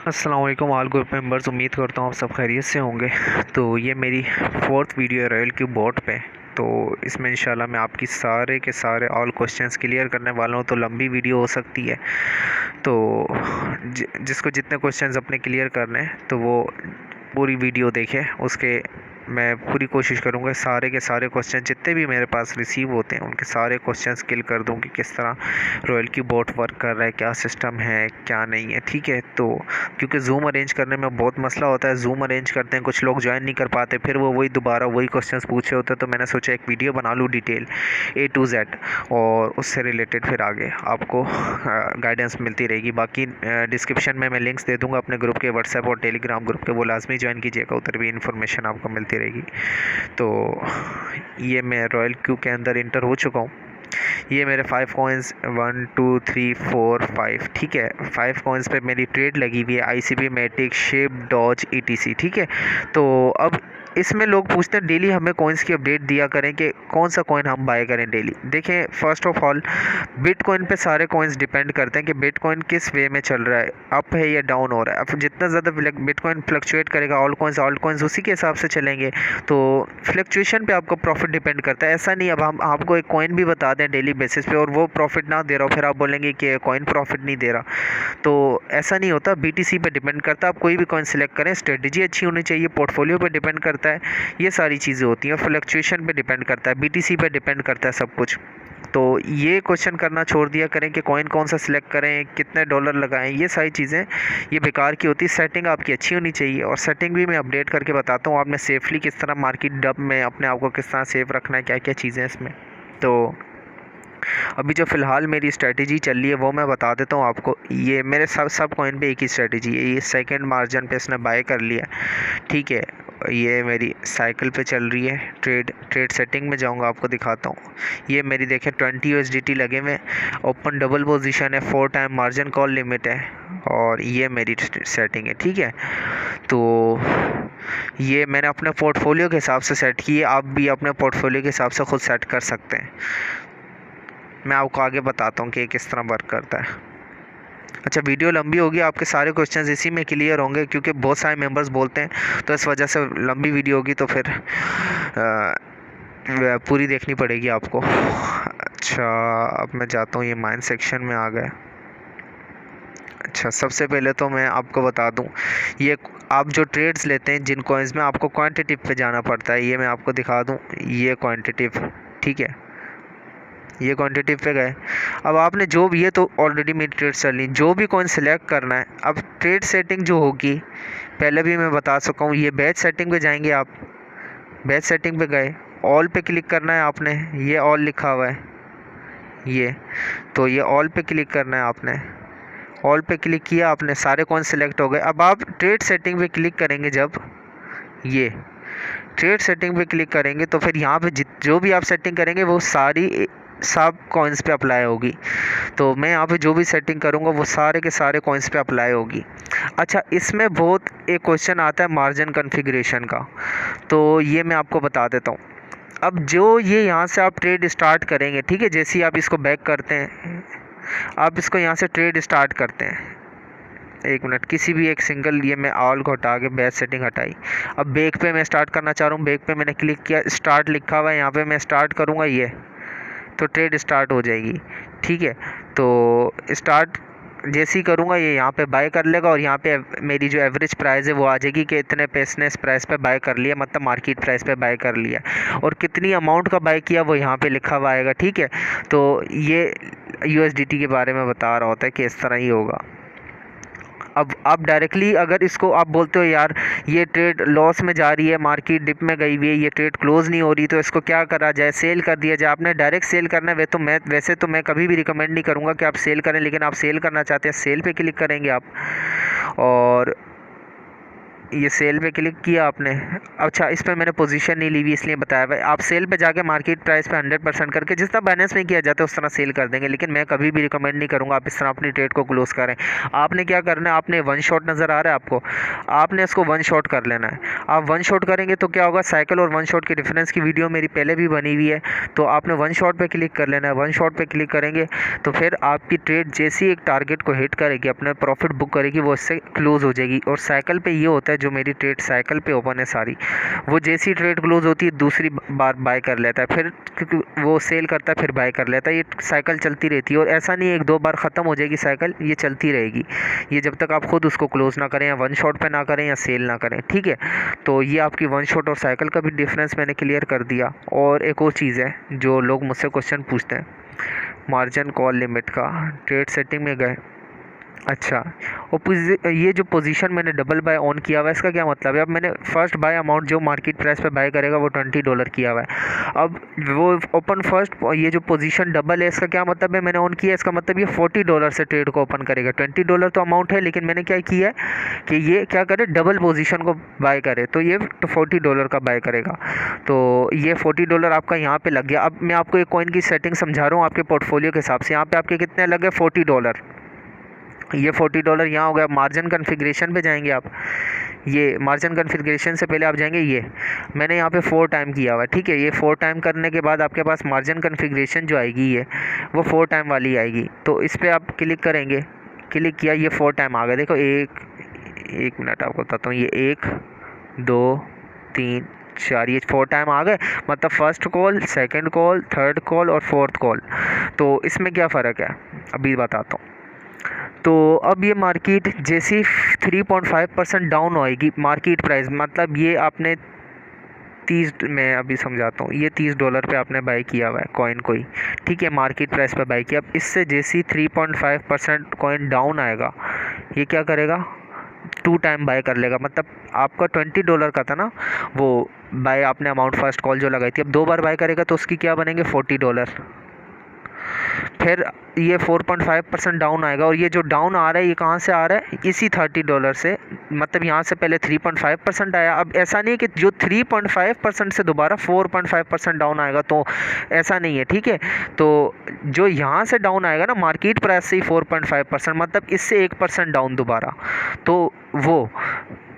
अस्सलाम वालेकुम all group members. उम्मीद करता हूँ आप सब खैरियत से होंगे। तो ये मेरी फोर्थ वीडियो है रॉयल क्यूब बोर्ड पे। तो इसमें इंशाल्लाह मैं आपकी सारे के सारे ऑल क्वेश्चंस क्लियर करने वाला हूँ। तो लंबी वीडियो हो सकती है, तो जिसको जितने क्वेश्चंस अपने क्लियर करने हैं तो वो पूरी वीडियो देखे। उसके मैं पूरी कोशिश करूँगा सारे के सारे क्वेश्चन जितने भी मेरे पास रिसीव होते हैं उनके सारे क्वेश्चंस किल कर दूँ कि किस तरह रॉयल की बोट वर्क कर रहा है, क्या सिस्टम है क्या नहीं है। ठीक है, तो क्योंकि जूम अरेंज करने में बहुत मसला होता है, जूम अरेंज करते हैं कुछ लोग ज्वाइन नहीं कर पाते, फिर वो वही दोबारा वही क्वेश्चंस पूछ रहे होते हैं। तो मैंने सोचा एक वीडियो बना लूँ डिटेल A to Z, और उससे रिलेटेड फिर आगे आपको गाइडेंस मिलती रहेगी। बाकी डिस्क्रिप्शन में मैं लिंक्स दे दूँगा अपने ग्रुप के, व्हाट्सएप और टेलीग्राम ग्रुप के, वो लाजमी ज्वाइन कीजिएगा, उधर भी इन्फॉर्मेशन आपको मिलती रहेगी। तो ये मैं रॉयल क्यू के अंदर इंटर हो चुका हूँ। ये मेरे 5 कॉइन्स 1 2 3 4 5, ठीक है। 5 कॉइन्स पे मेरी ट्रेड लगी हुई है ICB मैटिक शेप डॉज ETC, ठीक है। तो अब इसमें लोग पूछते हैं डेली हमें कॉइन्स की अपडेट दिया करें कि कौन सा कॉइन हम बाय करें डेली। देखें, फर्स्ट ऑफ ऑल बिटकॉइन पे सारे कॉइन्स डिपेंड करते हैं कि बिटकॉइन किस वे में चल रहा है, अप है या डाउन हो रहा है। अब जितना ज़्यादा बिटकॉइन फ्लक्चुएट करेगा ऑल कॉइन्स उसी के हिसाब से चलेंगे। तो फ्लक्चुएशन पे आपको प्रॉफिट डिपेंड करता है। ऐसा नहीं अब हम आपको एक कॉइन भी बता दें डेली बेसिस पे और वो प्रॉफिट ना दे रहा हो, फिर आप बोलेंगे कि कॉइन प्रॉफिट नहीं दे रहा, तो ऐसा नहीं होता। BTC पे डिपेंड करता है, आप कोई भी कॉइन सिलेक्ट करें, स्ट्रेटजी अच्छी होनी चाहिए, पोर्टफोलियो पे डिपेंड करता है, ये सारी चीज़ें होती हैं। फ्लक्चुएशन पे डिपेंड करता है, BTC पे डिपेंड करता है सब कुछ। तो ये क्वेश्चन करना छोड़ दिया करें कि कॉइन कौन सा सिलेक्ट करें, कितने डॉलर लगाएं, ये सारी चीज़ें ये बेकार की होती है। सेटिंग आपकी अच्छी होनी चाहिए, और सेटिंग भी मैं अपडेट करके बताता हूँ आपने सेफली किस तरह मार्केट डब में अपने आप को किस तरह सेफ रखना है, क्या क्या चीज़ें इसमें। तो अभी जो फ़िलहाल मेरी स्ट्रेटजी चल रही है वो मैं बता देता हूँ आपको। ये मेरे सब कॉइन पे एक ही स्ट्रेटजी है, ये सेकंड मार्जिन पे इसने बाय कर लिया, ठीक है। ये मेरी साइकिल पे चल रही है। ट्रेड सेटिंग में जाऊंगा, आपको दिखाता हूँ। ये मेरी देखें 20 USDT लगे हुए, ओपन डबल पोजीशन है, 4 टाइम मार्जिन कॉल लिमिट है, और ये मेरी सेटिंग है, ठीक है। तो ये मैंने अपने पोर्टफोलियो के हिसाब से सेट की है, आप भी अपने पोर्टफोलियो के हिसाब से खुद सेट कर सकते हैं। मैं आपको आगे बताता हूँ कि किस तरह वर्क करता है। अच्छा, वीडियो लंबी होगी, आपके सारे क्वेश्चंस इसी में क्लियर होंगे क्योंकि बहुत सारे मेंबर्स बोलते हैं, तो इस वजह से लंबी वीडियो होगी, तो फिर पूरी देखनी पड़ेगी आपको। अच्छा, अब मैं जाता हूँ, ये माइन सेक्शन में आ गए। अच्छा, सबसे पहले तो मैं आपको बता दूं, ये आप जो ट्रेड्स लेते हैं जिन कॉइन्स में आपको क्वांटिटिव पे जाना पड़ता है, ये मैं आपको दिखा दूं, ये क्वांटिटिव, ठीक है। ये क्वांटिटी पे गए। अब आपने जो भी, ये तो ऑलरेडी मेरी ट्रेड चल रही, जो भी कॉइन सिलेक्ट करना है, अब ट्रेड सेटिंग जो होगी पहले भी मैं बता सका हूँ, ये बैच सेटिंग पे जाएंगे आप। बैच सेटिंग पे गए, ऑल पे क्लिक करना है आपने, ये ऑल लिखा हुआ है ये, तो ये ऑल पे क्लिक करना है आपने। ऑल पे क्लिक किया आपने, सारे कॉइन सिलेक्ट हो गए। अब आप ट्रेड सेटिंग पे क्लिक करेंगे, जब ये ट्रेड सेटिंग पे क्लिक करेंगे तो फिर यहाँ पे जो भी आप सेटिंग करेंगे वो सारी सब कॉइन्स पे अप्लाई होगी। तो मैं यहाँ पे जो भी सेटिंग करूँगा वो सारे के सारे कॉइन्स पे अप्लाई होगी। अच्छा, इसमें बहुत एक क्वेश्चन आता है मार्जिन कॉन्फ़िगरेशन का, तो ये मैं आपको बता देता हूँ। अब जो ये यहाँ से आप ट्रेड स्टार्ट करेंगे, ठीक है, जैसे ही आप इसको बैक करते हैं, आप इसको यहाँ से ट्रेड स्टार्ट करते हैं, एक मिनट, किसी भी एक सिंगल, ये मैं ऑल को हटा के बैच सेटिंग हटाई। अब बैक पे मैं स्टार्ट करना चाह रहा हूँ, बैक पे मैंने क्लिक किया, स्टार्ट लिखा हुआ है, यहाँ पे मैं स्टार्ट करूँगा ये, तो ट्रेड स्टार्ट हो जाएगी, ठीक है। तो स्टार्ट जैसे ही करूँगा ये यहाँ पे बाय कर लेगा, और यहाँ पे मेरी जो एवरेज प्राइस है वो आ जाएगी कि इतने पैसे ने इस प्राइस पे बाय कर लिया, मतलब मार्केट प्राइस पे बाय कर लिया, और कितनी अमाउंट का बाय किया वो यहाँ पे लिखा हुआ आएगा, ठीक है। तो ये USDT के बारे में बता रहा होता है कि इस तरह ही होगा। अब आप डायरेक्टली अगर इसको आप बोलते हो यार ये ट्रेड लॉस में जा रही है, मार्केट डिप में गई हुई है, ये ट्रेड क्लोज नहीं हो रही, तो इसको क्या करा जाए, सेल कर दिया जाए। आपने डायरेक्ट सेल करना है, वैसे तो मैं कभी भी रिकमेंड नहीं करूँगा कि आप सेल करें, लेकिन आप सेल करना चाहते हैं, सेल पे क्लिक करेंगे आप, और ये सेल पे क्लिक किया आपने। अच्छा, इस पर मैंने पोजीशन नहीं ली हुई इसलिए बताया भाई, आप सेल पे जाके मार्केट प्राइस पे 100% करके जितना बैलेंस में किया जाता है उस तरह सेल कर देंगे, लेकिन मैं कभी भी रिकमेंड नहीं करूँगा आप इस तरह अपनी ट्रेड को क्लोज करें। आपने क्या करना है, आपने वन शॉट नज़र आ रहा है आपको, आपने इसको वन शॉट कर लेना है। आप वन शॉट करेंगे तो क्या होगा, साइकिल और वन शॉट के डिफरेंस की वीडियो मेरी पहले भी बनी हुई है, तो आपने वन शॉट पे क्लिक कर लेना है। वन शॉट पे क्लिक करेंगे तो फिर आपकी ट्रेड जैसी एक टारगेट को हिट करेगी, अपने प्रॉफिट बुक करेगी, वो इससे क्लोज हो जाएगी। और साइकिल पे ये होता है, जो मेरी ट्रेड साइकिल पे ओपन है सारी, वो जैसी ट्रेड क्लोज होती है दूसरी बार बाय कर लेता है, फिर क्योंकि वो सेल करता है फिर बाय कर लेता है। ये साइकिल चलती रहती है और ऐसा नहीं है एक दो बार ख़त्म हो जाएगी साइकिल, ये चलती रहेगी, ये जब तक आप खुद उसको क्लोज ना करें या वन शॉट पे ना करें या सेल ना करें, ठीक है। तो ये आपकी वन शॉट और साइकिल का भी डिफरेंस मैंने क्लियर कर दिया। और एक और चीज़ है जो लोग मुझसे क्वेश्चन पूछते हैं, मार्जिन कॉल लिमिट का। ट्रेड सेटिंग में गए, अच्छा, ये जो पोजीशन मैंने डबल बाय ऑन किया हुआ है इसका क्या मतलब है। अब मैंने फर्स्ट बाय अमाउंट जो मार्केट प्राइस पे बाय करेगा वो $20 किया हुआ है। अब वो ओपन फर्स्ट, ये जो पोजीशन डबल है इसका क्या मतलब है, मैंने ऑन किया, इसका मतलब ये $40 से ट्रेड को ओपन करेगा। $20 तो अमाउंट है, लेकिन मैंने क्या किया है कि ये क्या करे, डबल पोजीशन को बाय करे, तो ये $40 का बाय करेगा। तो ये $40 आपका यहाँ पे लग गया। अब मैं आपको एक कॉइन की सेटिंग समझा रहा हूँ आपके पोर्टफोलियो के हिसाब से। यहाँ पे आपके कितने लगे, $40। ये $40 यहाँ हो गया। मार्जिन कन्फिग्रेशन पे जाएंगे आप, ये मार्जिन कन्फिग्रेशन से पहले आप जाएंगे, ये मैंने यहाँ पे 4 टाइम किया हुआ है, ठीक है। ये 4 टाइम करने के बाद आपके पास मार्जिन कन्फिग्रेशन जो आएगी ये वो 4 टाइम वाली आएगी। तो इस पर आप क्लिक करेंगे, क्लिक किया, ये 4 टाइम आ गया। देखो एक मिनट आपको बताता हूँ, ये 1 2 3 4, ये 4 टाइम आ गए। मतलब first call, second call, third call और फोर्थ कॉल। तो इसमें क्या फ़र्क है अभी बताता हूँ। तो अब ये मार्केट जैसी 3.5% डाउन होएगी मार्केट प्राइस, मतलब ये आपने 30, मैं अभी समझाता हूँ, ये $30 पे आपने बाई किया हुआ है कॉइन को ही, ठीक है, मार्केट प्राइस पे बाई किया। अब इससे जैसी 3.5% कॉइन डाउन आएगा, ये क्या करेगा, 2 टाइम बाय कर लेगा। मतलब आपका $20 का था ना, वो बाय आपने अमाउंट फर्स्ट कॉल जो लगाई थी, अब 2 बार बाय करेगा तो उसकी क्या बनेंगे, $40। फिर ये 4.5% डाउन आएगा, और ये जो डाउन आ रहा है ये कहाँ से आ रहा है, इसी $30 से। मतलब यहाँ से पहले 3.5% आया, अब ऐसा नहीं है कि जो 3.5% से दोबारा 4.5% डाउन आएगा, तो ऐसा नहीं है, ठीक है। तो जो यहाँ से डाउन आएगा ना मार्केट प्राइस से ही 4.5%, मतलब इससे 1% डाउन दोबारा, तो वो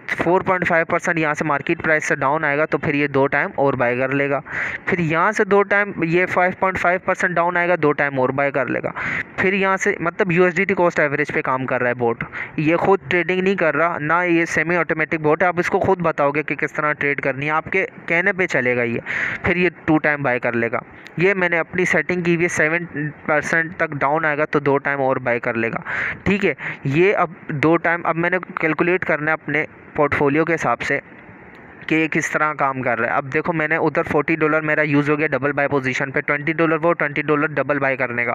4.5% यहाँ से मार्केट प्राइस से डाउन आएगा, तो फिर ये 2 टाइम और बाय कर लेगा। फिर यहाँ से 2 टाइम ये 5.5% डाउन आएगा, 2 टाइम और बाय कर लेगा। फिर यहाँ से, मतलब USDT कॉस्ट एवरेज पे काम कर रहा है बोट, ये खुद ट्रेडिंग नहीं कर रहा ना, ये सेमी ऑटोमेटिक बोट है। आप इसको खुद बताओगे कि किस तरह ट्रेड करनी है, आपके कहने पे चलेगा ये। फिर ये 2 टाइम बाय कर लेगा। ये मैंने अपनी सेटिंग की हुई 7% तक डाउन आएगा तो 2 टाइम और बाय कर लेगा, ठीक है। ये अब 2 टाइम, अब मैंने कैलकुलेट करना है अपने पोर्टफोलियो के हिसाब से कि ये किस तरह काम कर रहा है। अब देखो मैंने उधर $40 मेरा यूज़ हो गया डबल बाय पोजीशन पे, $20 वो, $20 डबल बाय करने का।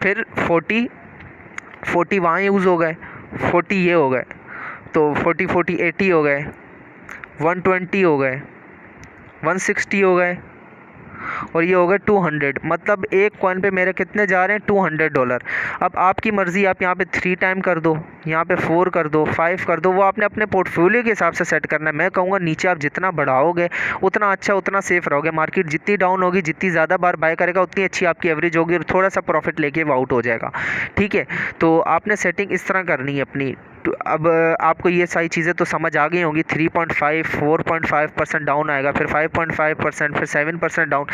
फिर 40 वहाँ यूज़ हो गए, 40 ये हो गए, तो 40 80 हो गए, 120 हो गए, 160 हो गए, और ये हो गए 200। मतलब एक कॉइन पे मेरे कितने जा रहे हैं, $200। अब आपकी मर्ज़ी, आप यहाँ पे 3 टाइम कर दो, यहाँ पे 4 कर दो, 5 कर दो, वो आपने अपने पोर्टफोलियो के हिसाब से सेट करना है। मैं कहूँगा नीचे आप जितना बढ़ाओगे उतना अच्छा, उतना सेफ रहोगे। मार्केट जितनी डाउन होगी, जितनी ज़्यादा बार बाय करेगा, उतनी अच्छी आपकी एवरेज होगी और थोड़ा सा प्रॉफिट लेके वो आउट हो जाएगा, ठीक है। तो आपने सेटिंग इस तरह करनी है अपनी। अब आपको ये सारी चीज़ें तो समझ आ गई होंगी। 3.5 4.5% डाउन आएगा, फिर 5.5%, फिर 7% डाउन।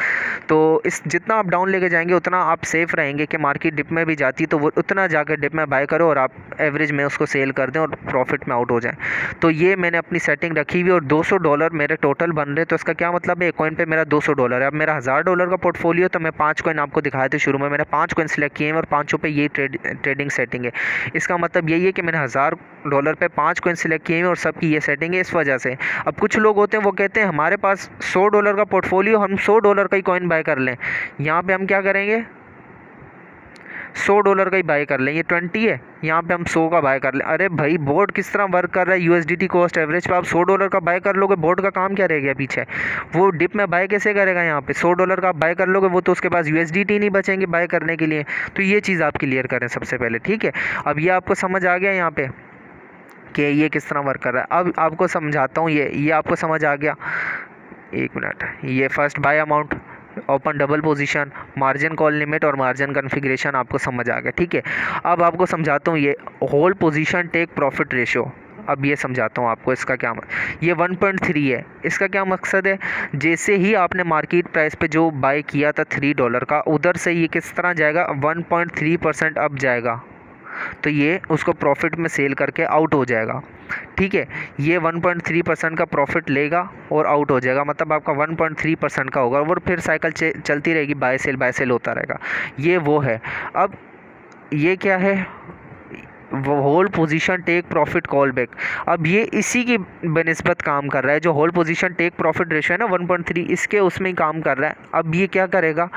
तो इस जितना आप डाउन लेके जाएंगे उतना आप सेफ़ रहेंगे कि मार्केट डिप में भी जाती तो वो उतना जाकर डिप में बाय करो और आप एवरेज में उसको सेल कर दें और प्रॉफिट में आउट हो जाएं। तो ये मैंने अपनी सेटिंग रखी हुई, और $200 मेरे टोटल बन रहे। तो इसका क्या मतलब है, एक कॉइन पे मेरा $200 है। अब मेरा $1000 का पोर्टफोलियो, तो मैं 5 कॉइन आपको दिखाए थे शुरू में, मैंने 5 कॉइन सिलेक्ट किए हैं और 5 पे ये ट्रेडिंग सेटिंग है। इसका मतलब यही है कि मैंने $1000 पे 5 कॉइन सिलेक्ट किए हैं और सबकी ये सेटिंग है इस वजह से। अब कुछ लोग होते हैं वो कहते हैं हमारे पास $100 का पोर्टफोलियो, हम $100 का ही कॉइन बाय कर लें। यहाँ पे हम क्या करेंगे, $100 का ही बाय कर लें। ये 20 है, यहाँ पे हम 100 का बाय कर लें। अरे भाई बोर्ड किस तरह वर्क कर रहा है, USDT कॉस्ट एवरेज पे आप $100 का बाय कर लोगे, बोर्ड का काम क्या रह गया पीछे, वो डिप में बाय कैसे करेगा। यहाँ पे $100 का आप बाय कर लोगे, वो तो उसके पास USDT नहीं बचेंगे बाय करने के लिए। तो ये चीज़ आप क्लियर करें सबसे पहले, ठीक है। अब ये आपको समझ आ गया यहाँ पे कि ये किस तरह वर्क कर रहा है। अब आपको समझाता हूँ, ये आपको समझ आ गया। एक मिनट, ये first by amount, open double position, margin call limit और मार्जिन कॉन्फ़िगरेशन आपको समझ आ गया, ठीक है। अब आपको समझाता हूँ ये whole position take profit ratio. अब ये समझाता हूँ आपको इसका क्या ये 1.3 है। इसका क्या मकसद है, जैसे ही आपने मार्केट प्राइस पे जो बाय किया था $3 का, उधर से ये किस तरह जाएगा, 1.3% अप जाएगा, तो ये उसको प्रॉफिट में सेल करके आउट हो जाएगा, ठीक है। ये 1.3% का प्रॉफिट लेगा और आउट हो जाएगा, मतलब आपका 1.3% का होगा, और फिर साइकिल चलती रहेगी, बाय सेल होता रहेगा। ये वो है। अब ये क्या है, वो whole position take profit call back. अब ये इसी की बनिस्बत काम कर रहा है, जो whole position take profit ratio है ना 1.3, इसके उसमें ही काम कर रहा है। अब ये क्या करेगा,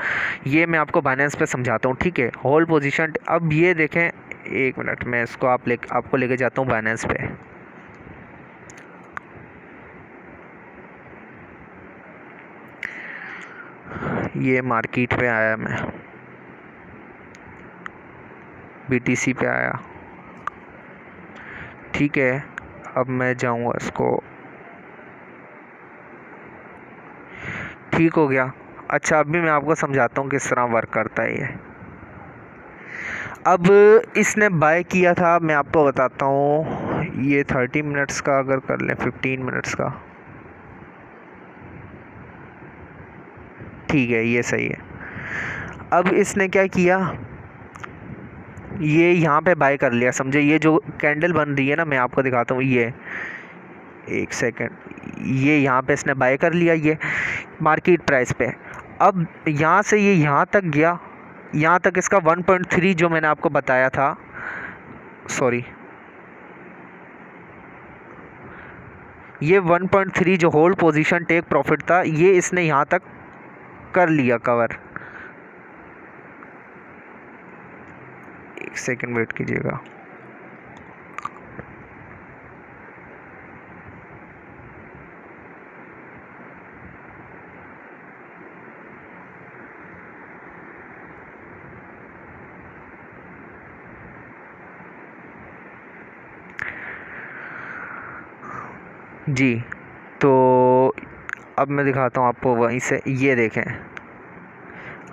ये मैं आपको बाइनेंस पे समझाता हूँ, ठीक है। होल पोजीशन, अब ये देखें, एक मिनट, मैं इसको आपको लेके जाता हूँ बाइनेंस पे। ये मार्केट पे आया, मैं BTC पे आया, ठीक है। अब मैं जाऊँगा इसको, ठीक हो गया। अच्छा, अभी मैं आपको समझाता हूँ किस तरह वर्क करता है ये। अब इसने बाय किया था, मैं आपको बताता हूँ, ये 30 मिनट्स का अगर कर लें, 15 मिनट्स का, ठीक है, ये सही है। अब इसने क्या किया, ये यहाँ पे बाय कर लिया, समझे। ये जो कैंडल बन रही है ना, मैं आपको दिखाता हूँ, ये एक सेकंड, ये यहाँ पे इसने बाय कर लिया, ये मार्केट प्राइस पे। अब यहाँ से ये यहाँ तक गया, यहाँ तक इसका 1.3 जो मैंने आपको बताया था, सॉरी, ये 1.3 जो होल पोजीशन टेक प्रॉफिट था, ये इसने यहाँ तक कर लिया कवर। एक सेकंड वेट कीजिएगा। जी, तो अब मैं दिखाता हूँ आपको वहीं से, ये देखें।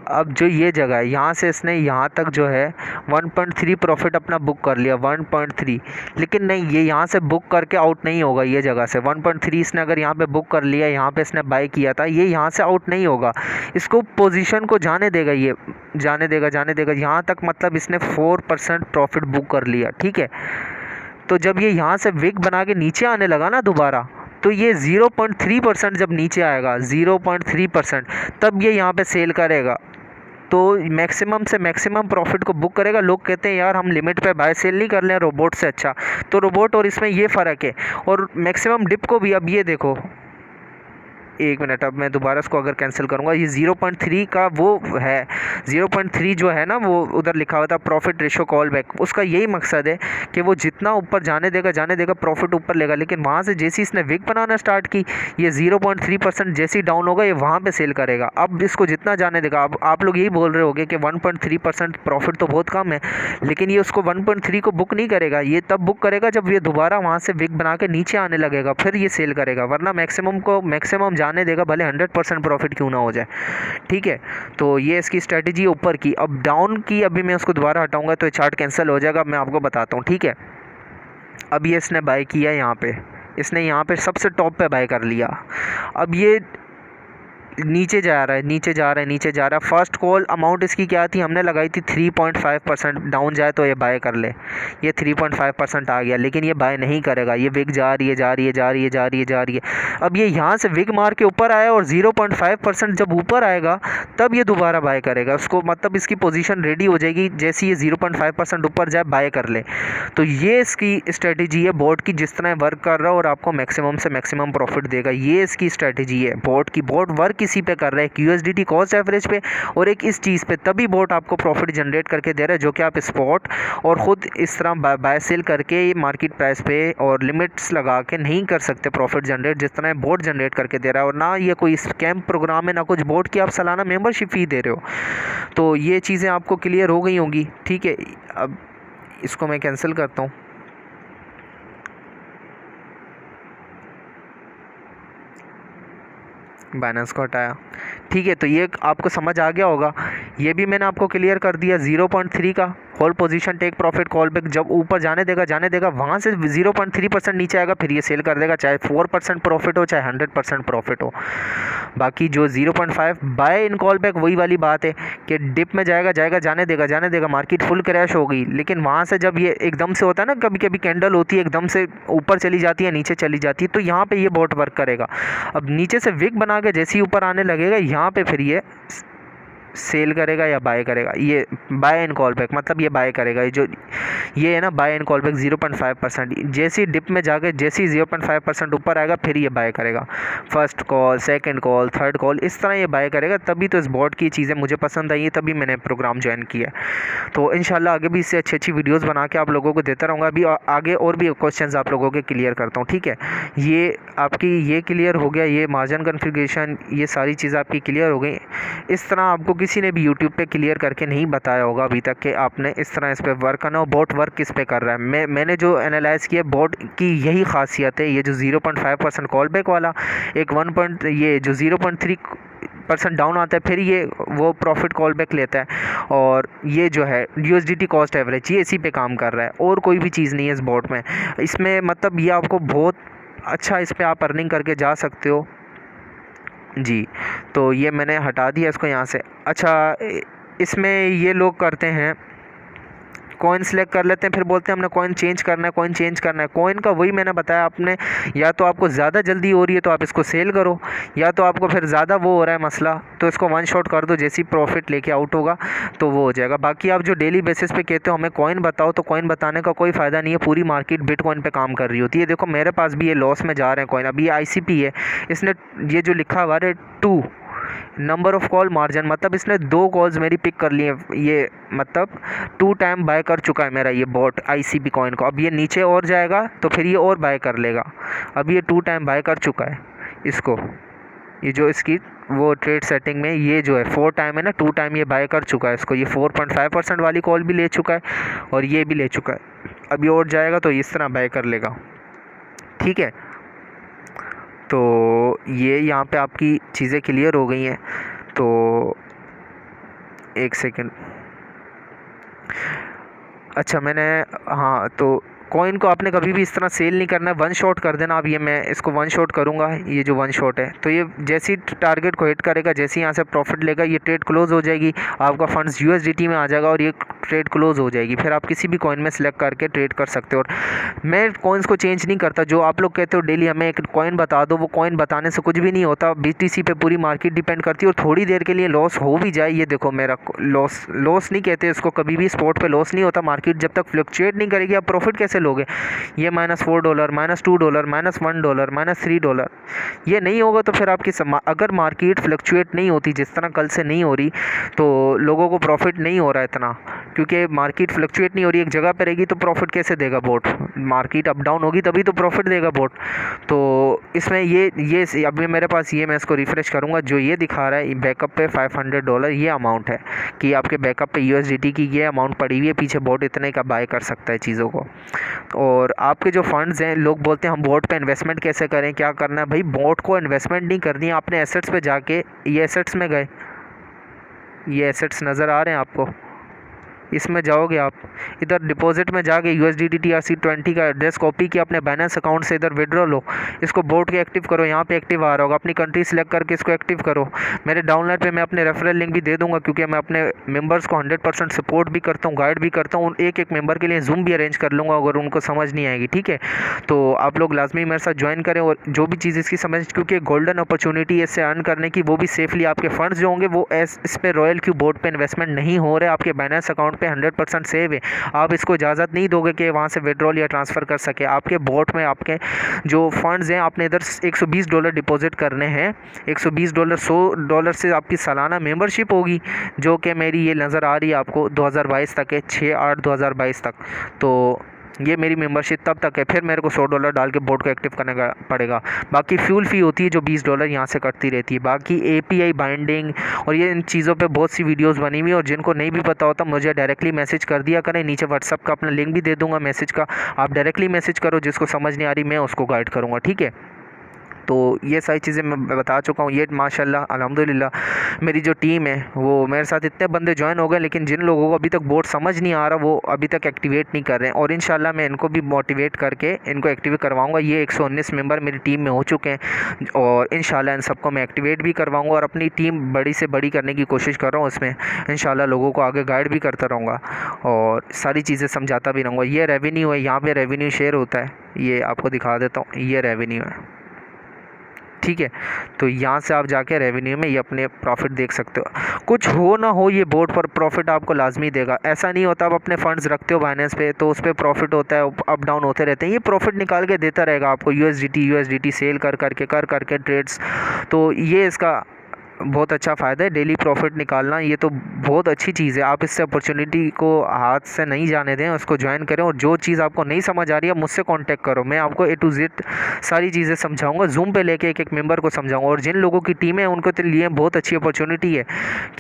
अब जो ये जगह है, यहाँ से इसने यहाँ तक जो है 1.3 प्रॉफिट अपना बुक कर लिया, 1.3। लेकिन नहीं, ये यहाँ से बुक करके आउट नहीं होगा, ये जगह से 1.3 इसने अगर यहाँ पे बुक कर लिया, यहाँ पे इसने बाय किया था, ये यहाँ से आउट नहीं होगा, इसको पोजीशन को जाने देगा, ये जाने देगा यहाँ तक, मतलब इसने 4% प्रॉफिट बुक कर लिया, ठीक है। तो जब ये यहाँ से विग बना के नीचे आने लगा ना दोबारा, तो ये 0.3% जब नीचे आएगा, 0.3%, तब ये यहाँ पे सेल करेगा, तो मैक्सिमम से मैक्सिमम प्रॉफिट को बुक करेगा। लोग कहते हैं यार हम लिमिट पे बाय सेल नहीं कर लें रोबोट से, अच्छा, तो रोबोट और इसमें ये फ़र्क है। और मैक्सिमम डिप को भी, अब ये देखो, एक मिनट, अब मैं दोबारा इसको अगर कैंसिल करूँगा, ये 0.3 का वो है, 0.3 जो है ना, वो उधर लिखा हुआ था प्रॉफिट रेशो कॉल बैक। उसका यही मकसद है कि वो जितना ऊपर जाने देगा प्रॉफिट ऊपर लेगा। लेकिन वहाँ से जैसे इसने विग बनाना स्टार्ट की, ये 0.3% जैसे ही डाउन होगा, ये वहाँ पे सेल करेगा। अब इसको जितना जाने देगा, अब आप लोग यही बोल रहे होगे कि 1.3% प्रॉफिट तो बहुत कम है, लेकिन ये उसको 1.3 को बुक नहीं करेगा, ये तब बुक करेगा जब ये दोबारा वहाँ से विग बना के नीचे आने लगेगा, फिर ये सेल करेगा। वरना मैक्सिमम जाने देगा, भले 100% प्रॉफिट क्यों ना हो जाए, ठीक है। तो ये इसकी स्ट्रेटजी ऊपर की। अब डाउन की, अभी मैं उसको दोबारा हटाऊंगा तो ये चार्ट कैंसिल हो जाएगा, मैं आपको बताता हूँ, ठीक है। अब ये इसने बाय किया, यहाँ पे इसने यहाँ पे सबसे टॉप पे बाय कर लिया। अब ये नीचे जा रहा है। फर्स्ट कॉल अमाउंट इसकी क्या थी, हमने लगाई थी 3.5%, डाउन जाए तो ये बाय कर ले। ये 3.5% आ गया, लेकिन ये बाय नहीं करेगा, ये विग जा रही है। अब ये यहाँ से विग मार के ऊपर आया, और 0.5% जब ऊपर आएगा तब ये दोबारा बाय करेगा उसको, मतलब इसकी पोजीशन रेडी हो जाएगी, जैसे ये 0.5% ऊपर जाए बाय कर ले। तो ये इसकी स्ट्रेटेजी है बोट की, जिस तरह वर्क कर रहा है और आपको मैक्सिमम से मैक्सिमम प्रॉफिट देगा, ये इसकी स्ट्रेटेजी है बोट की। बोट वर्क इसी पे कर रहा है, एक USDT कॉस्ट एवरेज पे और एक इस चीज़ पे, तभी बोट आपको प्रॉफिट जनरेट करके दे रहा है, जो कि आप स्पॉट और ख़ुद इस तरह बाय सेल करके मार्केट प्राइस पे और लिमिट्स लगा के नहीं कर सकते प्रॉफिट जनरेट, जिस तरह बोट जनरेट करके दे रहा है। और ना ये कोई स्कैम प्रोग्राम है, ना कुछ, बोट की आप सालाना मेंबरशिप फ़ी दे रहे हो। तो ये चीज़ें आपको क्लियर हो गई होंगी, ठीक है। अब इसको मैं कैंसिल करता हूँ। बाइनेंस को हटाया। ठीक है, तो ये आपको समझ आ गया होगा। ये भी मैंने आपको क्लियर कर दिया। 0.3 का hold position take profit call back, जब ऊपर जाने देगा वहाँ से 0.3% नीचे आएगा फिर ये सेल कर देगा, चाहे 4% प्रॉफिट हो चाहे 100% प्रॉफिट हो। बाकी जो 0.5 बाय इन कॉल बैक, वही वाली बात है कि डिप में जाएगा जाने देगा, मार्केट फुल क्रैश हो गई, लेकिन वहाँ से जब ये एकदम से होता है ना, कभी कभी कैंडल होती है एकदम से ऊपर चली जाती है नीचे चली जाती है, तो यहाँ पे ये बॉट वर्क करेगा। अब नीचे से विक बना के जैसे ही ऊपर आने लगेगा, यहाँ पे फिर ये सेल करेगा या बाय करेगा। ये बाय एंड कॉल बैक, मतलब ये बाय करेगा। ये है ना बाय एंड कॉल बैक 0.5%। जैसे ही डिप में जाके जैसे ही 0.5% ऊपर आएगा फिर ये बाय करेगा। First call, second call, third call, इस तरह ये बाय करेगा। तभी तो इस बॉट की चीज़ें मुझे पसंद आई, तभी मैंने प्रोग्राम ज्वाइन किया। तो इंशाल्लाह आगे भी इससे अच्छी अच्छी वीडियोज़ बना के आप लोगों को देता रहूँगा। अभी आगे और भी क्वेश्चन आप लोगों के क्लियर करता हूँ। ठीक है, ये आपकी ये क्लियर हो गया, ये मार्जिन कन्फिग्रेशन, ये सारी चीज़ें आपकी क्लियर हो गई। इस तरह आपको किसी ने भी यूट्यूब पे क्लियर करके नहीं बताया होगा अभी तक कि आपने इस तरह इस पर वर्क करना हो। बॉट वर्क किस पे कर रहा है, मैंने जो एनालाइज़ किया, बॉट की यही खासियत है। ये जो 0.5% कॉल बैक वाला, एक ये जो 0.3% डाउन आता है, फिर ये वो प्रॉफिट कॉल बैक लेता है, और ये जो है USDT कॉस्ट एवरेज, ये इसी पे काम कर रहा है, और कोई भी चीज़ नहीं है इस बॉट में। इसमें मतलब ये आपको बहुत अच्छा, इस पर आप अर्निंग करके जा सकते हो जी। तो ये मैंने हटा दिया इसको यहाँ से। अच्छा, इसमें ये लोग करते हैं, कॉइन सेलेक्ट कर लेते हैं, फिर बोलते हैं हमने कॉइन चेंज करना है। कॉइन का वही मैंने बताया आपने, या तो आपको ज़्यादा जल्दी हो रही है तो आप इसको सेल करो, या तो आपको फिर ज़्यादा वो हो रहा है मसला, तो इसको वन शॉट कर दो। जैसी प्रॉफिट लेके आउट होगा तो वो हो जाएगा। बाकी आप जो डेली बेसिस पे कहते हो हमें कॉइन बताओ, तो कॉइन बताने का कोई फ़ायदा नहीं है। पूरी मार्केट बिटकॉइन पे काम कर रही होती है। देखो मेरे पास भी ये लॉस में जा रहे हैं कॉइन। अभी ये ICP है, इसने ये जो लिखा हुआ है 2 नंबर ऑफ कॉल मार्जिन, मतलब इसने 2 कॉल्स मेरी पिक कर ली है। ये मतलब 2 टाइम बाय कर चुका है मेरा ये बॉट ICP कॉइन को। अब ये नीचे और जाएगा तो फिर ये और बाय कर लेगा। अब ये 2 टाइम बाय कर चुका है इसको, ये जो इसकी वो ट्रेड सेटिंग में ये जो है 4 टाइम है ना, 2 टाइम ये बाय कर चुका है इसको। ये 4.5% वाली कॉल भी ले चुका है और ये भी ले चुका है। अब ये और जाएगा तो इस तरह बाय कर लेगा। ठीक है, तो ये यहाँ पे आपकी चीज़ें क्लियर हो गई हैं। तो एक सेकंड, अच्छा मैंने, हाँ, तो कॉइन को आपने कभी भी इस तरह सेल नहीं करना है, वन शॉट कर देना। अब ये मैं इसको वन शॉट करूँगा, ये जो वन शॉट है, तो ये जैसे ही टारगेट को हिट करेगा, जैसे ही यहाँ से प्रॉफिट लेगा, ये ट्रेड क्लोज हो जाएगी, आपका फंड्स USDT में आ जाएगा और ये ट्रेड क्लोज हो जाएगी। फिर आप किसी भी कॉइन में सेलेक्ट करके ट्रेड कर सकते हो। और मैं कॉइन्स को चेंज नहीं करता। जो आप लोग कहते हो डेली हमें एक कॉइन बता दो, वो कॉइन बताने से कुछ भी नहीं होता। BTC पे पूरी मार्केट डिपेंड करती है, और थोड़ी देर के लिए लॉस हो भी जाए, ये देखो मेरा लॉस नहीं कहते इसको, कभी भी स्पॉट पे लॉस नहीं होता। मार्केट जब तक फ्लक्चुएट नहीं करेगी आप प्रॉफिट कैसे लोगे। ये -$4, -$2, -$1, -$3, ये नहीं होगा तो फिर आपकी अगर मार्केट फ्लक्चुएट नहीं होती, जिस तरह कल से नहीं हो रही, तो लोगों को प्रॉफिट नहीं हो रहा है इतना, क्योंकि मार्केट फ्लक्चुएट नहीं हो रही, एक जगह पे रहेगी तो प्रॉफिट कैसे देगा बोट। मार्केट अप डाउन होगी तभी तो प्रॉफिट देगा बोट। तो इसमें ये अभी मेरे पास ये, मैं इसको रिफ़्रेश करूँगा, जो ये दिखा रहा है बैकअप पे $500 ये अमाउंट है कि आपके बैकअप पे USDT की ये अमाउंट पड़ी हुई है, पीछे बोट इतने का बाय कर सकता है चीज़ों को। और आपके जो फंड्स हैं, लोग बोलते हैं हम बोट पे इन्वेस्टमेंट कैसे करें, क्या करना है। भाई बोट को इन्वेस्टमेंट नहीं करनी है, आपने एसेट्स पे जाके, ये एसेट्स में गए, ये एसेट्स नज़र आ रहे हैं आपको, इसमें जाओगे आप, इधर डिपॉजिट में जाके USDT TRC20 का एड्रेस कॉपी किया, अपने बैलेंस अकाउंट से इधर विड्रॉ लो, इसको बोट के एक्टिव करो। यहाँ पे एक्टिव आ रहा होगा, अपनी कंट्री सेलेक्ट करके इसको एक्टिव करो। मेरे डाउनलोड पे मैं अपने रेफरल लिंक भी दे दूंगा, क्योंकि मैं अपने मेंबर्स को 100% सपोर्ट भी करता हूँ, गाइड भी करता हूँ। एक मेंबर के लिए जूम भी अरेंज कर लूँगा अगर उनको समझ नहीं आएगी। ठीक है, तो आप लोग लाजमी मेरे साथ ज्वाइन करें, और जो भी चीज़ इसकी समझ, क्योंकि गोल्डन अपॉर्चुनिटी इससे अर्न करने की, वो भी सेफली। आपके फंड्स जो होंगे वो इस पर रॉयल क्यू बोट पर इन्वेस्टमेंट नहीं हो रहे, आपके बैलेंस अकाउंट पर 100% सेव है। आप इसको इजाज़त नहीं दोगे कि वहाँ से विड्रॉल या ट्रांसफ़र कर सके। आपके बोट में आपके जो फंड्स हैं, आपने इधर $120 डिपॉजिट करने हैं। $120, $100 से आपकी सालाना मेंबरशिप होगी, जो कि मेरी ये नज़र आ रही है आपको 2022 तक है, 6/8/2022 तक। तो ये मेरी मेंबरशिप तब तक है, फिर मेरे को $100 डाल के बोट को एक्टिव करने का पड़ेगा। बाकी फ्यूल फ़ी होती है जो $20 यहाँ से कटती रहती है। बाकी API बाइंडिंग और ये इन चीज़ों पे बहुत सी वीडियोस बनी हुई है, और जिनको नहीं भी पता होता मुझे डायरेक्टली मैसेज कर दिया करें। नीचे व्हाट्सअप का अपना लिंक भी दे दूँगा मैसेज का, आप डायरेक्टली मैसेज करो, जिसको समझ नहीं आ रही मैं उसको गाइड करूँगा। ठीक है, तो ये सारी चीज़ें मैं बता चुका हूँ। ये माशाल्लाह अल्हम्दुलिल्लाह मेरी जो टीम है वो मेरे साथ इतने बंदे ज्वाइन हो गए, लेकिन जिन लोगों को अभी तक बोट समझ नहीं आ रहा वो अभी तक एक्टिवेट नहीं कर रहे हैं, और इंशाल्लाह मैं इनको भी मोटिवेट करके इनको एक्टिवेट करवाऊँगा। ये 119 मेंबर मेरी टीम में हो चुके हैं और इंशाल्लाह इन सबको मैं एक्टिवेट भी करवाऊँगा और अपनी टीम बड़ी से बड़ी करने की कोशिश कर रहा हूँ। उसमें इंशाल्लाह लोगों को आगे गाइड भी करता रहूँगा और सारी चीज़ें समझाता भी रहूँगा। ये रेवेन्यू है, यहाँ पे रेवेन्यू शेयर होता है, ये आपको दिखा देता हूँ, ये रेवेन्यू है, ठीक है। तो यहाँ से आप जाके रेवेन्यू में ये अपने प्रॉफिट देख सकते हो। कुछ हो ना हो ये बोर्ड पर प्रॉफिट आपको लाजमी देगा। ऐसा नहीं होता आप अपने फंड्स रखते हो बाइनेंस पे तो उस पर प्रॉफिट होता है, अप डाउन होते रहते हैं। ये प्रॉफिट निकाल के देता रहेगा आपको, यूएसडीटी सेल कर करके ट्रेड्स। तो ये इसका बहुत अच्छा फ़ायदा है, डेली प्रॉफिट निकालना। ये तो बहुत अच्छी चीज़ है। आप इससे अपॉर्चुनिटी को हाथ से नहीं जाने दें, उसको ज्वाइन करें। और जो चीज़ आपको नहीं समझ आ रही है मुझसे कांटेक्ट करो, मैं आपको A to Z सारी चीज़ें समझाऊंगा। जूम पे लेके एक एक मेंबर को समझाऊंगा। और जिन लोगों की टीम है उनको तो लिए बहुत अच्छी अपॉर्चुनिटी है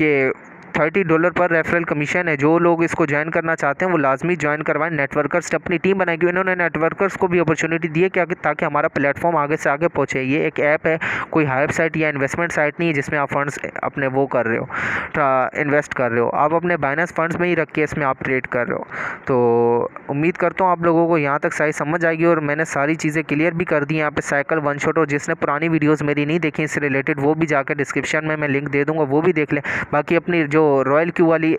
कि $30 पर रेफरल कमीशन है। जो लोग इसको ज्वाइन करना चाहते हैं वो लाजमी ज्वाइन करवाएं। नेटवर्कर्स अपनी टीम बनाएगी, इन्होंने नेटवर्कर्स को भी अपॉर्चुनिटी दी है क्या, ताकि हमारा प्लेटफॉर्म आगे से आगे पहुँचे। ये एक ऐप है, कोई हाइप साइट या इन्वेस्टमेंट साइट नहीं है जिसमें आप फंड्स अपने वो कर रहे हो, इन्वेस्ट कर रहे हो। आप अपने बाइनेंस फंड्स में ही रख के इसमें आप ट्रेड कर रहे हो। तो उम्मीद करता हूँ आप लोगों को यहाँ तक सही समझ आएगी और मैंने सारी चीज़ें क्लियर भी कर दी यहाँ पे साइकिल वन शॉट। और जिसने पुरानी वीडियोज़ मेरी नहीं देखी इससे रिलेटेड वो भी जाकर डिस्क्रिप्शन में मैं लिंक दे दूँगा, वो भी देख लें। बाकी अपनी जो रॉयल क्यू वाली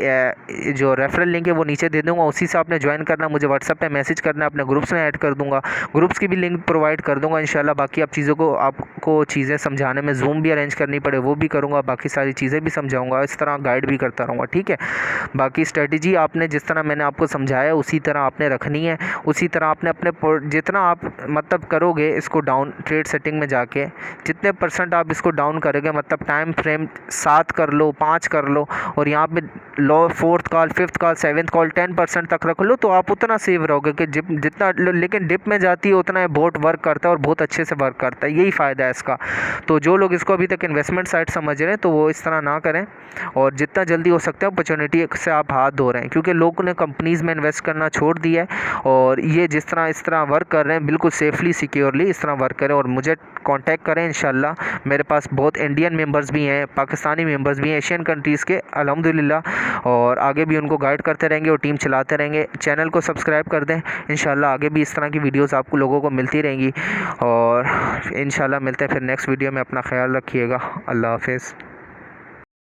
जो रेफरल लिंक है वो नीचे दे दूँगा, उसी से आपने ज्वाइन करना, मुझे व्हाट्सएप पे मैसेज करना, अपने ग्रुप्स में ऐड कर दूँगा, ग्रुप्स की भी लिंक प्रोवाइड कर दूँगा इंशाल्लाह। बाकी आप चीज़ों को आपको चीज़ें समझाने में जूम भी अरेंज करनी पड़े वो भी करूँगा, बाकी सारी चीज़ें भी समझाऊँगा, इस तरह गाइड भी करता रहूँगा, ठीक है। बाकी स्ट्रेटजी आपने जिस तरह मैंने आपको समझाया उसी तरह आपने रखनी है। उसी तरह आपने अपने जितना आप मतलब करोगे इसको डाउन ट्रेड सेटिंग में जाके जितने % आप इसको डाउन करोगे, मतलब टाइम फ्रेम 7 कर लो, 5 कर लो, और यहाँ पे लो 4th call 5th call 7th call 10% तक रख लो, तो आप उतना सेव रहोगे कि जितना। लेकिन डिप में जाती है उतना बोट वर्क करता है और बहुत अच्छे से वर्क करता है, यही फ़ायदा है इसका। तो जो लोग इसको अभी तक इन्वेस्टमेंट साइट समझ रहे हैं तो वो इस तरह ना करें और जितना जल्दी हो सकता है अपॉर्चुनिटी से आप हाथ धो रहे हैं, क्योंकि लोगों ने कंपनीज़ में इन्वेस्ट करना छोड़ दिया है। और ये जिस तरह इस तरह वर्क कर रहे हैं बिल्कुल सेफली सिक्योरली इस तरह वर्क करें और मुझे कांटेक्ट करें इंशाल्लाह। मेरे पास बहुत इंडियन मेंबर्स भी हैं, पाकिस्तानी मेंबर्स भी हैं, एशियन कंट्रीज़ के अल्हम्दुलिल्लाह, और आगे भी उनको गाइड करते रहेंगे और टीम चलाते रहेंगे। चैनल को सब्सक्राइब कर दें, इंशाल्लाह आगे भी इस तरह की वीडियोस आपको लोगों को मिलती रहेंगी। और इंशाल्लाह मिलते हैं फिर नेक्स्ट वीडियो में। अपना ख्याल रखिएगा, अल्लाह हाफ़िज़।